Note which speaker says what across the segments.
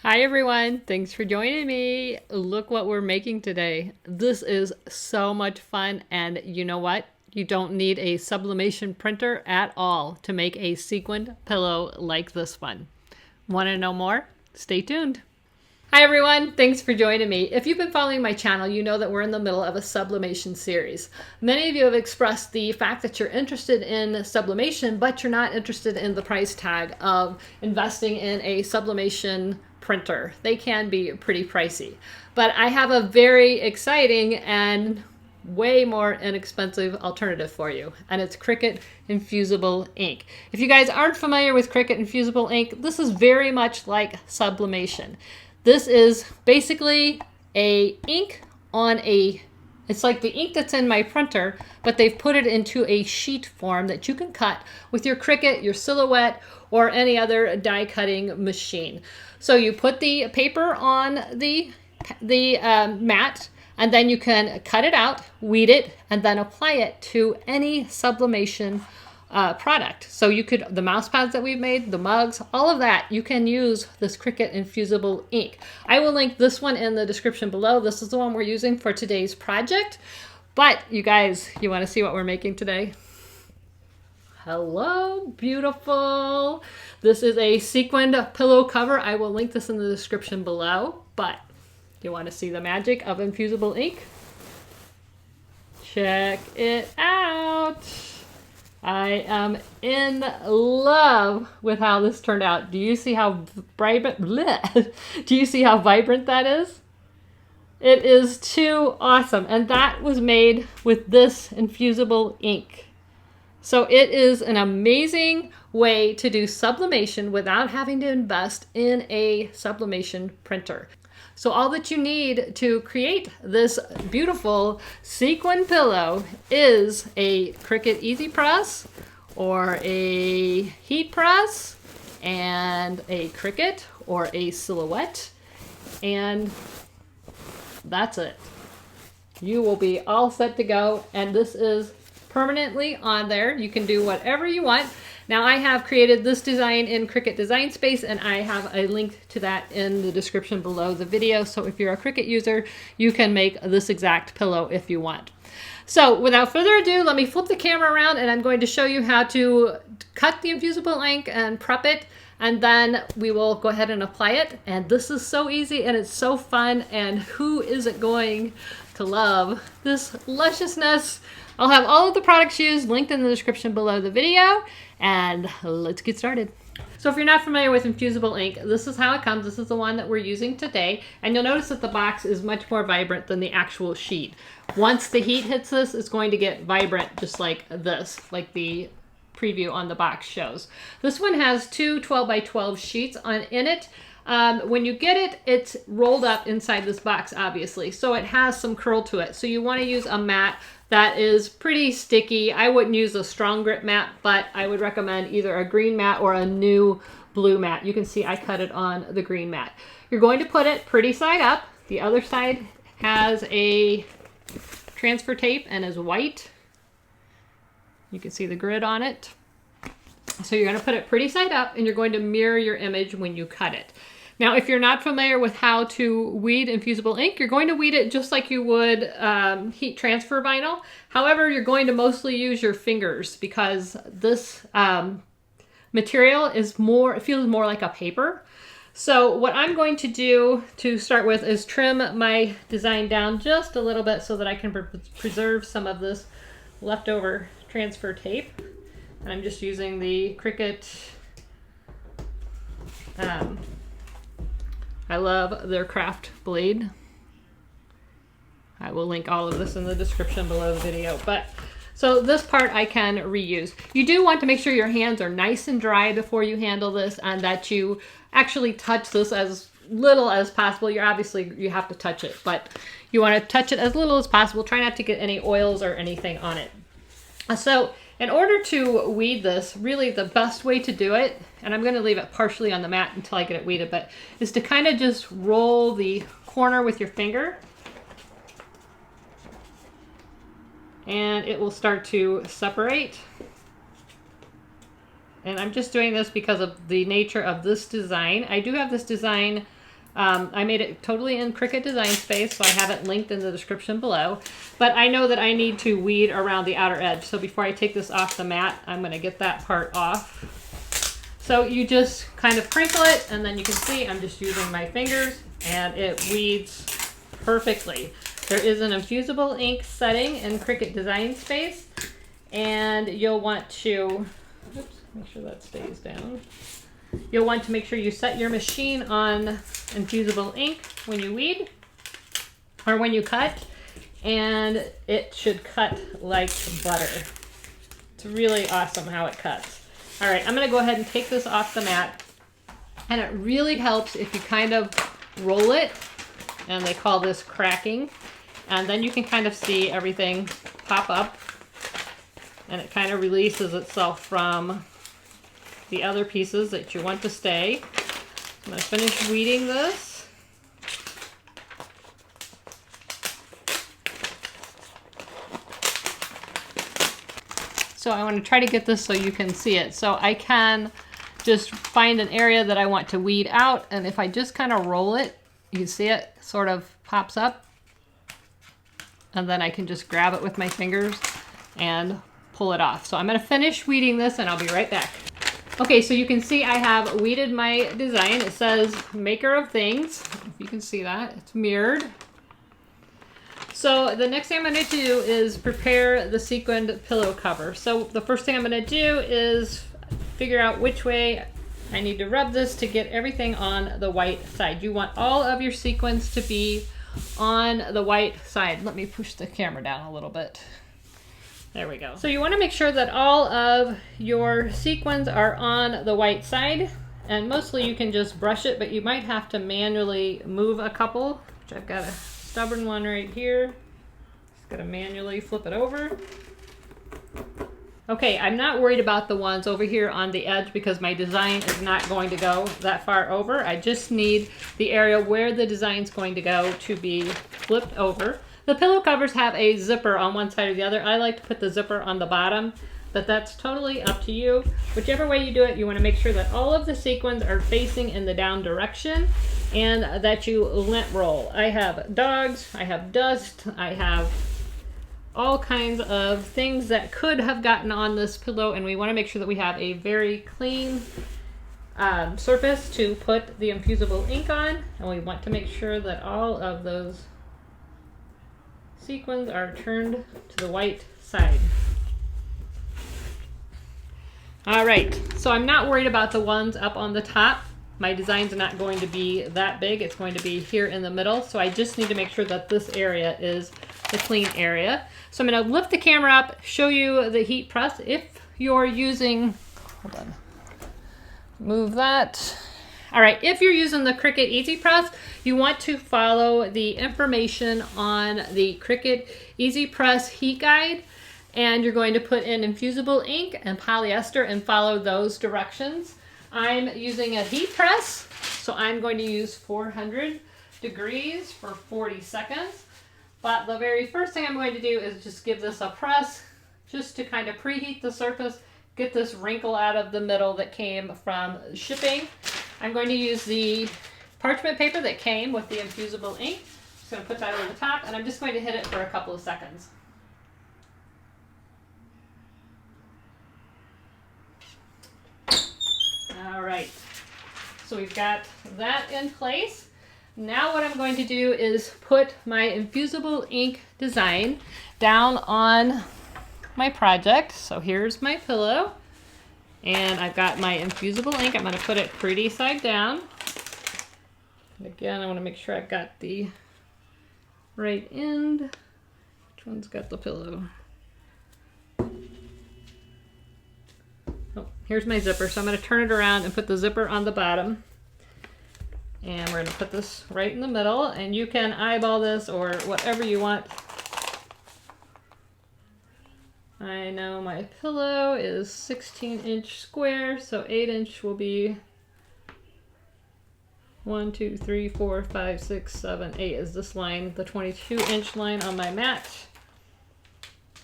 Speaker 1: Hi everyone, thanks for joining me. Look what we're making today. This is so much fun, and you know what? You don't need a sublimation printer at all to make a sequined pillow like this one. Want to know more? Stay tuned. Hi everyone, thanks for joining me. If you've been following my channel, you know that we're in the middle of a sublimation series. Many of you have expressed the fact that you're interested in sublimation, but you're not interested in the price tag of investing in a sublimation printer. They can be pretty pricey. But I have a very exciting and way more inexpensive alternative for you, and it's Cricut Infusible Ink. If you guys aren't familiar with Cricut Infusible Ink, this is very much like sublimation. This is basically a ink on a, it's like the ink that's in my printer, but they've put it into a sheet form that you can cut with your Cricut, your Silhouette, or any other die cutting machine. So you put the paper on the mat, and then you can cut it out, weed it, and then apply it to any sublimation product. So you could, the mouse pads that we've made, the mugs, all of that, you can use this Cricut Infusible Ink. I will link this one in the description below. This is the one we're using for today's project. But you guys, you want to see what we're making today? Hello, beautiful. This is a sequined pillow cover. I will link this in the description below. But you want to see the magic of infusible ink? Check it out. I am in love with how this turned out. Do you see how vibrant? Do you see how vibrant that is? It is too awesome, and that was made with this infusible ink. So it is an amazing way to do sublimation without having to invest in a sublimation printer. So all that you need to create this beautiful sequin pillow is a Cricut Easy Press or a heat press and a Cricut or a Silhouette, and that's it. You will be all set to go, and this is permanently on there. You can do whatever you want. Now I have created this design in Cricut Design Space, and I have a link to that in the description below the video. So if you're a Cricut user, you can make this exact pillow if you want. So without further ado, let me flip the camera around, and I'm going to show you how to cut the infusible ink and prep it, and then we will go ahead and apply it. And this is so easy, and it's so fun, and who isn't going to love this lusciousness? I'll have all of the products used linked in the description below the video, and let's get started. So if you're not familiar with infusible ink, this is how it comes. This is the one that we're using today, and you'll notice that the box is much more vibrant than the actual sheet. Once the heat hits this, it's going to get vibrant just like this, like the preview on the box shows. This one has two 12 by 12 sheets in it. When you get it, it's rolled up inside this box, obviously, so it has some curl to it. So you want to use a mat that is pretty sticky. I wouldn't use a strong grip mat, but I would recommend either a green mat or a new blue mat. You can see I cut it on the green mat. You're going to put it pretty side up. The other side has a transfer tape and is white. You can see the grid on it. So you're going to put it pretty side up, and you're going to mirror your image when you cut it. Now, if you're not familiar with how to weed infusible ink, you're going to weed it just like you would heat transfer vinyl. However, you're going to mostly use your fingers because this material is more, it feels more like a paper. So what I'm going to do to start with is trim my design down just a little bit so that I can preserve some of this leftover transfer tape. And I'm just using the Cricut. I love their craft blade. I will link all of this in the description below the video. But so this part I can reuse. You do want to make sure your hands are nice and dry before you handle this, and that you actually touch this as little as possible. You have to touch it, but you want to touch it as little as possible. Try not to get any oils or anything on it. So in order to weed this, really the best way to do it, and I'm going to leave it partially on the mat until I get it weeded, but is to kind of just roll the corner with your finger, and it will start to separate. And I'm just doing this because of the nature of this design. I do have this design I made it totally in Cricut Design Space, so I have it linked in the description below. But I know that I need to weed around the outer edge. So before I take this off the mat, I'm going to get that part off. So you just kind of crinkle it, and then you can see I'm just using my fingers, and it weeds perfectly. There is an infusible ink setting in Cricut Design Space, and you'll want to, oops, make sure that stays down. You'll want to make sure you set your machine on infusible ink when you weed or when you cut, and it should cut like butter. It's really awesome how it cuts. All right, I'm gonna go ahead and take this off the mat, and it really helps if you kind of roll it, and they call this cracking, and then you can kind of see everything pop up, and it kind of releases itself from the other pieces that you want to stay. I'm going to finish weeding this. So I want to try to get this so you can see it. So I can just find an area that I want to weed out, and if I just kind of roll it, you can see it sort of pops up, and then I can just grab it with my fingers and pull it off. So I'm going to finish weeding this, and I'll be right back. Okay, so you can see I have weeded my design. It says Maker of Things. If you can see that, it's mirrored. So the next thing I'm going to do is prepare the sequined pillow cover. So the first thing I'm going to do is figure out which way I need to rub this to get everything on the white side. You want all of your sequins to be on the white side. Let me push the camera down a little bit. There we go. So you want to make sure that all of your sequins are on the white side, and mostly you can just brush it, but you might have to manually move a couple, which I've got a stubborn one right here. Just got to manually flip it over. Okay, I'm not worried about the ones over here on the edge because my design is not going to go that far over. I just need the area where the design's going to go to be flipped over. The pillow covers have a zipper on one side or the other. I like to put the zipper on the bottom, but that's totally up to you. Whichever way you do it, you want to make sure that all of the sequins are facing in the down direction and that you lint roll. I have dogs, I have dust, I have all kinds of things that could have gotten on this pillow, and we want to make sure that we have a very clean surface to put the infusible ink on, and we want to make sure that all of those sequins are turned to the white side. All right, so I'm not worried about the ones up on the top. My design's not going to be that big. It's going to be here in the middle. So I just need to make sure that this area is the clean area. So I'm going to lift the camera up, show you the heat press. If you're using, hold on, move that. All right, if you're using the Cricut Easy Press, you want to follow the information on the Cricut Easy Press heat guide, and you're going to put in infusible ink and polyester and follow those directions. I'm using a heat press, so I'm going to use 400 degrees for 40 seconds. But the very first thing I'm going to do is just give this a press, just to kind of preheat the surface, get this wrinkle out of the middle that came from shipping. I'm going to use the parchment paper that came with the infusible ink. Just going to put that over the top, and I'm just going to hit it for a couple of seconds. All right, so we've got that in place. Now what I'm going to do is put my infusible ink design down on my project. So here's my pillow, and I've got my infusible ink. I'm going to put it pretty side down. Again, I want to make sure I've got the right end. Which one's got the pillow? Oh, here's my zipper. So I'm going to turn it around and put the zipper on the bottom. And we're going to put this right in the middle, and you can eyeball this or whatever you want. I know my pillow is 16-inch square, so 8-inch will be 1, 2, 3, 4, 5, 6, 7, 8 is this line, the 22-inch line on my mat.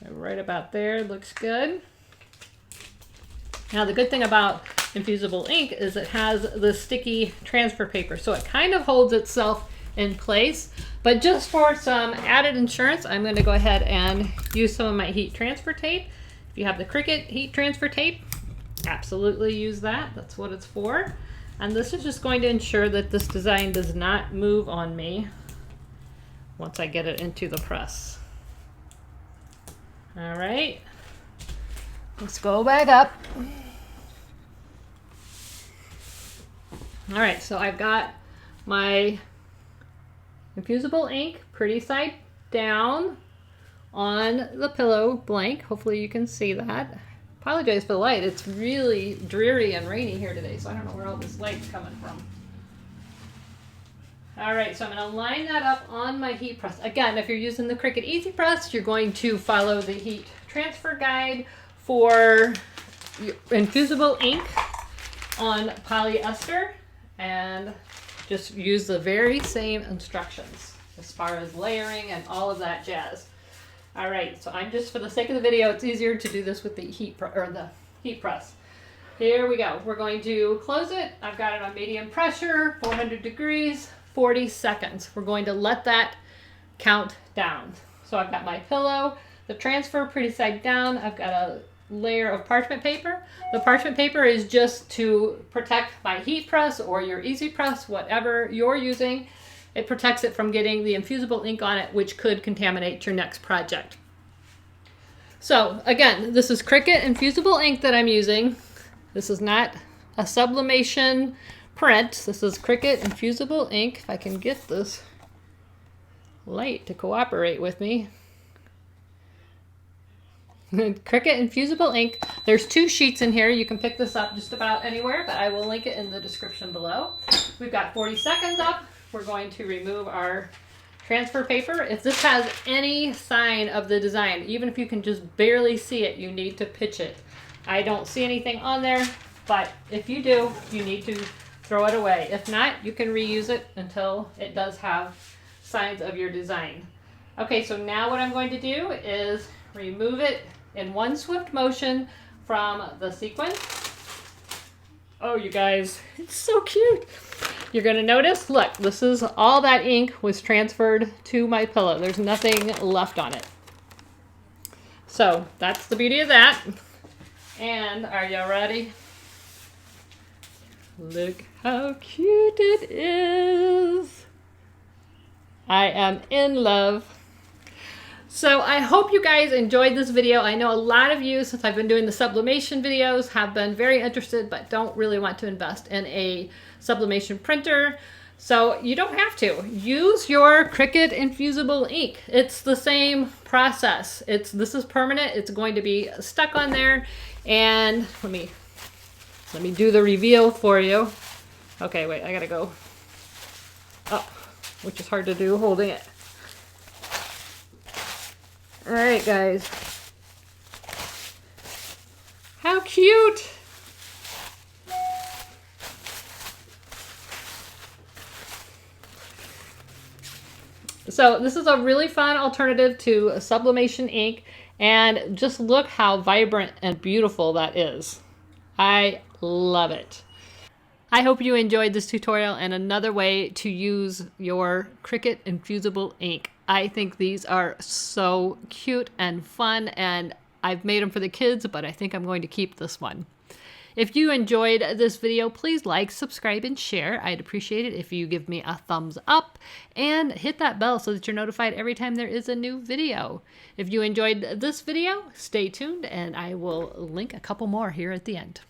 Speaker 1: So right about there, looks good. Now the good thing about Infusible Ink is it has the sticky transfer paper. So it kind of holds itself in place. But just for some added insurance, I'm going to go ahead and use some of my heat transfer tape. If you have the Cricut heat transfer tape, absolutely use that. That's what it's for. And this is just going to ensure that this design does not move on me once I get it into the press. All right, let's go back up. All right, so I've got my Infusible Ink pretty side down on the pillow blank. Hopefully you can see that. Apologize for the light. It's really dreary and rainy here today, so I don't know where all this light's coming from. All right, so I'm going to line that up on my heat press. Again, if you're using the Cricut Easy Press, you're going to follow the heat transfer guide for Infusible Ink on polyester and just use the very same instructions as far as layering and all of that jazz. All right, so I'm just, for the sake of the video, it's easier to do this with the heat press. Here we go. We're going to close it. I've got it on medium pressure, 400 degrees, 40 seconds. We're going to let that count down. So I've got my pillow, the transfer pretty side down. I've got a layer of parchment paper. The parchment paper is just to protect my heat press or your easy press, whatever you're using. It protects it from getting the infusible ink on it, which could contaminate your next project. So again, this is Cricut Infusible Ink that I'm using. This is not a sublimation print. This is Cricut Infusible Ink. If I can get this light to cooperate with me. Cricut Infusible Ink. There's 2 sheets in here. You can pick this up just about anywhere, but I will link it in the description below. We've got 40 seconds up. We're going to remove our transfer paper. If this has any sign of the design, even if you can just barely see it, you need to pitch it. I don't see anything on there, but if you do, you need to throw it away. If not, you can reuse it until it does have signs of your design. Okay, so now what I'm going to do is remove it in one swift motion from the sequin. Oh, you guys, it's so cute. You're gonna notice, look, this is all that ink was transferred to my pillow. There's nothing left on it. So that's the beauty of that. And are y'all ready? Look how cute it is. I am in love. So I hope you guys enjoyed this video. I know a lot of you, since I've been doing the sublimation videos, have been very interested but don't really want to invest in a sublimation printer. So you don't have to. Use your Cricut Infusible Ink. It's the same process. This is permanent. It's going to be stuck on there. And let me do the reveal for you. Okay, wait, I gotta go up, which is hard to do holding it. All right, guys. How cute! So this is a really fun alternative to sublimation ink, and just look how vibrant and beautiful that is. I love it. I hope you enjoyed this tutorial and another way to use your Cricut Infusible Ink. I think these are so cute and fun, and I've made them for the kids, but I think I'm going to keep this one. If you enjoyed this video, please like, subscribe, and share. I'd appreciate it if you give me a thumbs up and hit that bell so that you're notified every time there is a new video. If you enjoyed this video, stay tuned and I will link a couple more here at the end.